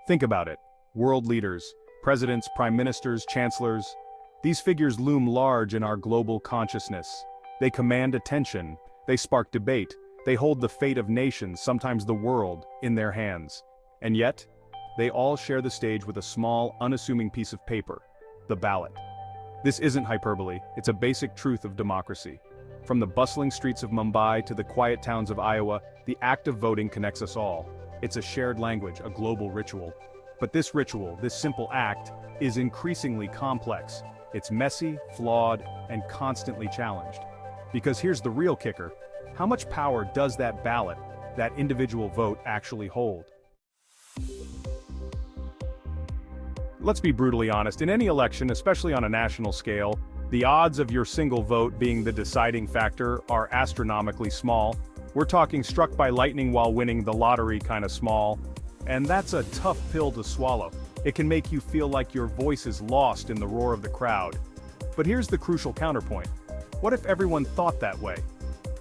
Think about it. World leaders, presidents, prime ministers, chancellors. These figures loom large in our global consciousness. They command attention. They spark debate. They hold the fate of nations, sometimes the world, in their hands. And yet, they all share the stage with a small, unassuming piece of paper, the ballot. This isn't hyperbole, it's a basic truth of democracy. From the bustling streets of Mumbai to the quiet towns of Iowa, the act of voting connects us all. It's a shared language, a global ritual. But this ritual, this simple act, is increasingly complex. It's messy, flawed, and constantly challenged. Because here's the real kicker. How much power does that ballot, that individual vote, actually hold? Let's be brutally honest, in any election, especially on a national scale, the odds of your single vote being the deciding factor are astronomically small. We're talking struck by lightning while winning the lottery kind of small. And that's a tough pill to swallow. It can make you feel like your voice is lost in the roar of the crowd. But here's the crucial counterpoint. What if everyone thought that way?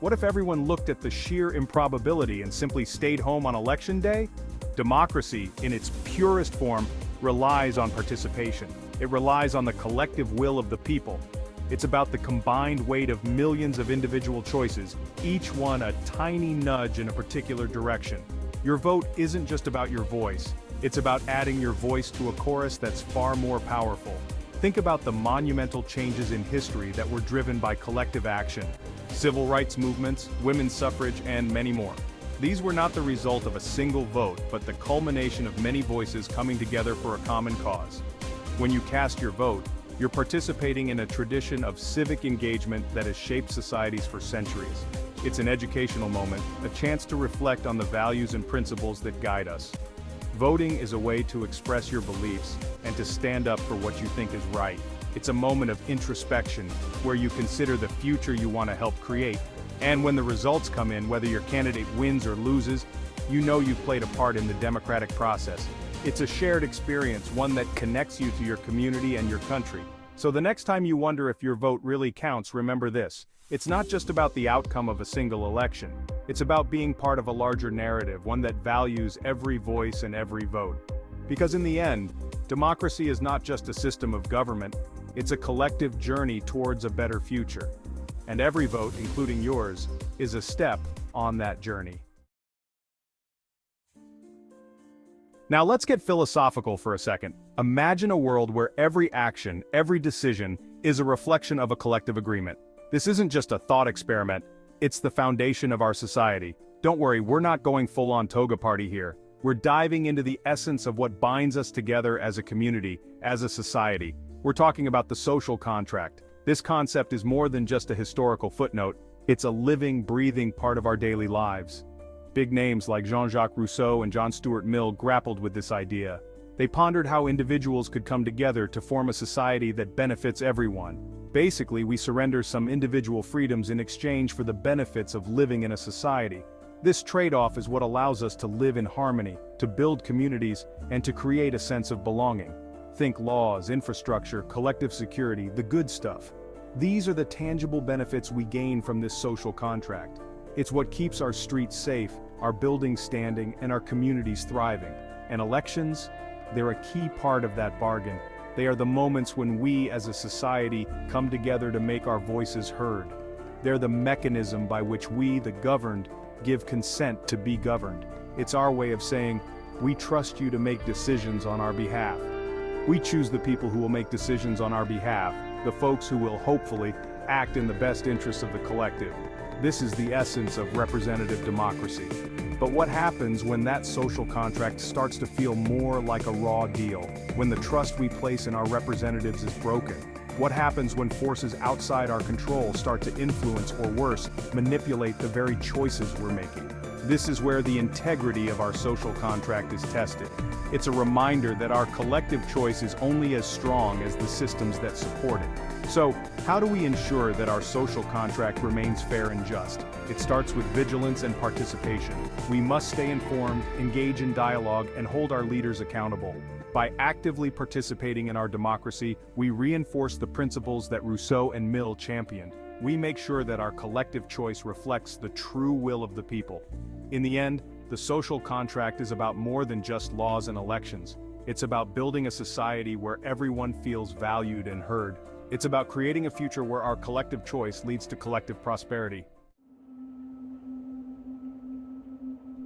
What if everyone looked at the sheer improbability and simply stayed home on election day? Democracy, in its purest form, relies on participation. It relies on the collective will of the people. It's about the combined weight of millions of individual choices, each one a tiny nudge in a particular direction. Your vote isn't just about your voice, it's about adding your voice to a chorus that's far more powerful. Think about the monumental changes in history that were driven by collective action. Civil rights movements, women's suffrage, and many more. These were not the result of a single vote, but the culmination of many voices coming together for a common cause. When you cast your vote, you're participating in a tradition of civic engagement that has shaped societies for centuries. It's an educational moment, a chance to reflect on the values and principles that guide us. Voting is a way to express your beliefs and to stand up for what you think is right. It's a moment of introspection where you consider the future you want to help create. And when the results come in, whether your candidate wins or loses, you know you've played a part in the democratic process. It's a shared experience, one that connects you to your community and your country. So the next time you wonder if your vote really counts, remember this. It's not just about the outcome of a single election. It's about being part of a larger narrative, one that values every voice and every vote. Because in the end, democracy is not just a system of government, it's a collective journey towards a better future. And every vote, including yours, is a step on that journey. Now let's get philosophical for a second. Imagine a world where every action, every decision, is a reflection of a collective agreement. This isn't just a thought experiment, it's the foundation of our society. Don't worry, we're not going full-on toga party here. We're diving into the essence of what binds us together as a community, as a society. We're talking about the social contract. This concept is more than just a historical footnote, it's a living, breathing part of our daily lives. Big names like Jean-Jacques Rousseau and John Stuart Mill grappled with this idea. They pondered how individuals could come together to form a society that benefits everyone. Basically, we surrender some individual freedoms in exchange for the benefits of living in a society. This trade-off is what allows us to live in harmony, to build communities, and to create a sense of belonging. Think laws, infrastructure, collective security, the good stuff. These are the tangible benefits we gain from this social contract. It's what keeps our streets safe, our buildings standing, and our communities thriving. And elections? They're a key part of that bargain. They are the moments when we as a society come together to make our voices heard. They're the mechanism by which we, the governed, give consent to be governed. It's our way of saying, we trust you to make decisions on our behalf. We choose the people who will make decisions on our behalf, the folks who will hopefully act in the best interests of the collective. This is the essence of representative democracy. But what happens when that social contract starts to feel more like a raw deal? When the trust we place in our representatives is broken? What happens when forces outside our control start to influence, or worse, manipulate the very choices we're making? This is where the integrity of our social contract is tested. It's a reminder that our collective choice is only as strong as the systems that support it. So, how do we ensure that our social contract remains fair and just? It starts with vigilance and participation. We must stay informed, engage in dialogue, and hold our leaders accountable. By actively participating in our democracy, we reinforce the principles that Rousseau and Mill championed. We make sure that our collective choice reflects the true will of the people. In the end, the social contract is about more than just laws and elections. It's about building a society where everyone feels valued and heard. It's about creating a future where our collective choice leads to collective prosperity.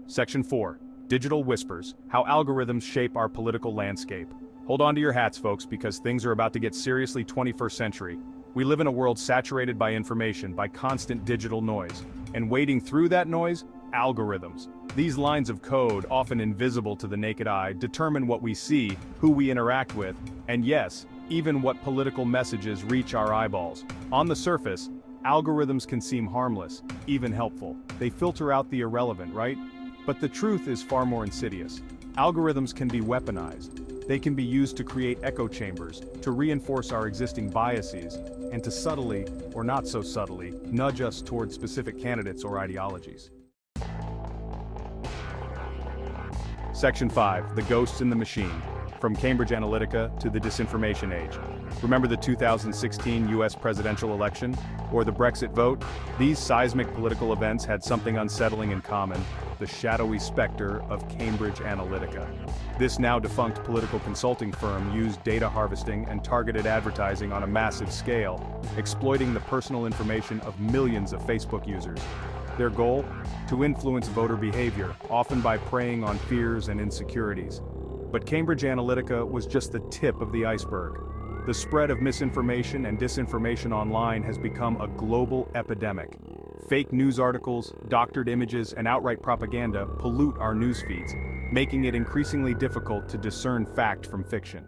Section 4. Digital Whispers: How Algorithms Shape Our Political Landscape. Hold on to your hats, folks, because things are about to get seriously 21st century. We live in a world saturated by information, by constant digital noise. And wading through that noise, algorithms. These lines of code, often invisible to the naked eye, determine what we see, who we interact with, and yes, even what political messages reach our eyeballs. On the surface, algorithms can seem harmless, even helpful. They filter out the irrelevant, right? But the truth is far more insidious. Algorithms can be weaponized. They can be used to create echo chambers, to reinforce our existing biases, and to subtly, or not so subtly, nudge us toward specific candidates or ideologies. Section 5. The Ghosts in the Machine. From Cambridge Analytica to the disinformation age. Remember the 2016 US presidential election? Or the Brexit vote? These seismic political events had something unsettling in common: the shadowy specter of Cambridge Analytica. This now defunct political consulting firm used data harvesting and targeted advertising on a massive scale, exploiting the personal information of millions of Facebook users. Their goal? To influence voter behavior, often by preying on fears and insecurities. But Cambridge Analytica was just the tip of the iceberg. The spread of misinformation and disinformation online has become a global epidemic. Fake news articles, doctored images, and outright propaganda pollute our news feeds, making it increasingly difficult to discern fact from fiction.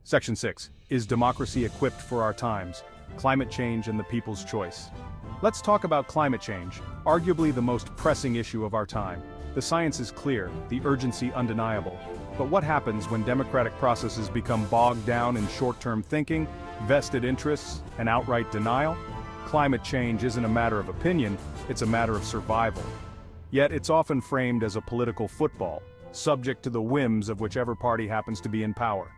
Section 6. Is democracy equipped for our times? Climate change and the people's choice. Let's talk about climate change, arguably the most pressing issue of our time. The science is clear, the urgency undeniable. But what happens when democratic processes become bogged down in short-term thinking, vested interests, and outright denial? Climate change isn't a matter of opinion, it's a matter of survival. Yet it's often framed as a political football, subject to the whims of whichever party happens to be in power.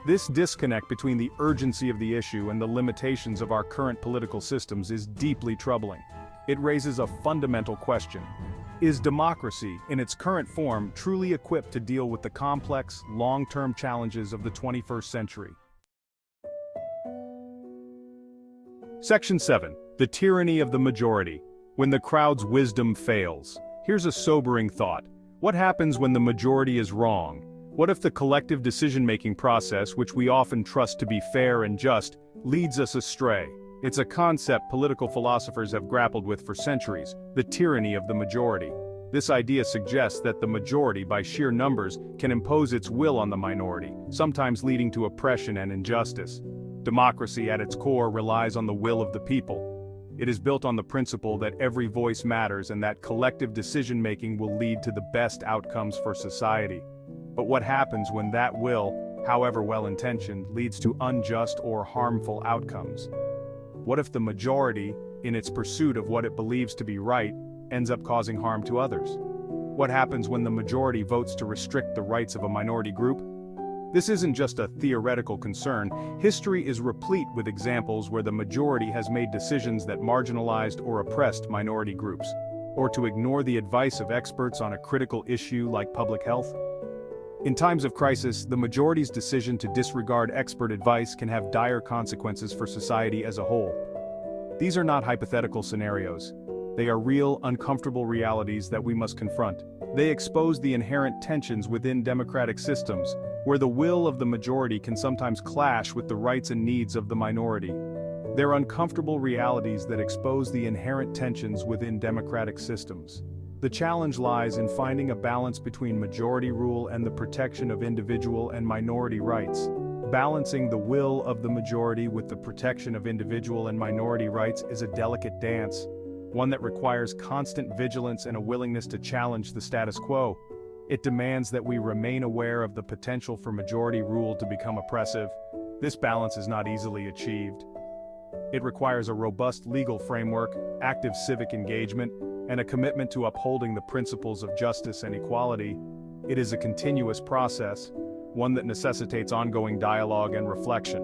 This disconnect between the urgency of the issue and the limitations of our current political systems is deeply troubling. It raises a fundamental question. Is democracy, in its current form, truly equipped to deal with the complex, long-term challenges of the 21st century? Section 7. The Tyranny of the Majority. When the crowd's wisdom fails. Here's a sobering thought. What happens when the majority is wrong? What if the collective decision-making process, which we often trust to be fair and just, leads us astray? It's a concept political philosophers have grappled with for centuries: the tyranny of the majority. This idea suggests that the majority, by sheer numbers, can impose its will on the minority, sometimes leading to oppression and injustice. Democracy, at its core, relies on the will of the people. It is built on the principle that every voice matters and that collective decision-making will lead to the best outcomes for society. But what happens when that will, however well-intentioned, leads to unjust or harmful outcomes? What if the majority, in its pursuit of what it believes to be right, ends up causing harm to others? What happens when the majority votes to restrict the rights of a minority group? This isn't just a theoretical concern. History is replete with examples where the majority has made decisions that marginalized or oppressed minority groups, or to ignore the advice of experts on a critical issue like public health. In times of crisis, the majority's decision to disregard expert advice can have dire consequences for society as a whole. These are not hypothetical scenarios. They are real, uncomfortable realities that we must confront. They expose the inherent tensions within democratic systems, where the will of the majority can sometimes clash with the rights and needs of the minority. They're uncomfortable realities that expose the inherent tensions within democratic systems. The challenge lies in finding a balance between majority rule and the protection of individual and minority rights. Balancing the will of the majority with the protection of individual and minority rights is a delicate dance, one that requires constant vigilance and a willingness to challenge the status quo. It demands that we remain aware of the potential for majority rule to become oppressive. This balance is not easily achieved. It requires a robust legal framework, active civic engagement, and a commitment to upholding the principles of justice and equality. It is a continuous process, one that necessitates ongoing dialogue and reflection.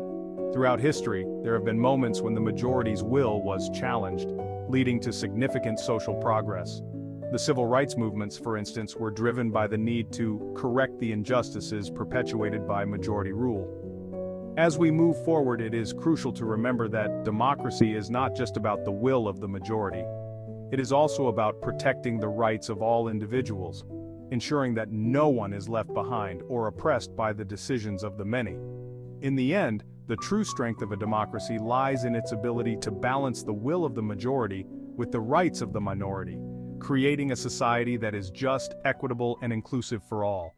Throughout history, there have been moments when the majority's will was challenged. leading to significant social progress. The civil rights movements, for instance, were driven by the need to correct the injustices perpetuated by majority rule. As we move forward, it is crucial to remember that democracy is not just about the will of the majority. It is also about protecting the rights of all individuals, ensuring that no one is left behind or oppressed by the decisions of the many. In the end, the true strength of a democracy lies in its ability to balance the will of the majority with the rights of the minority, creating a society that is just, equitable, and inclusive for all.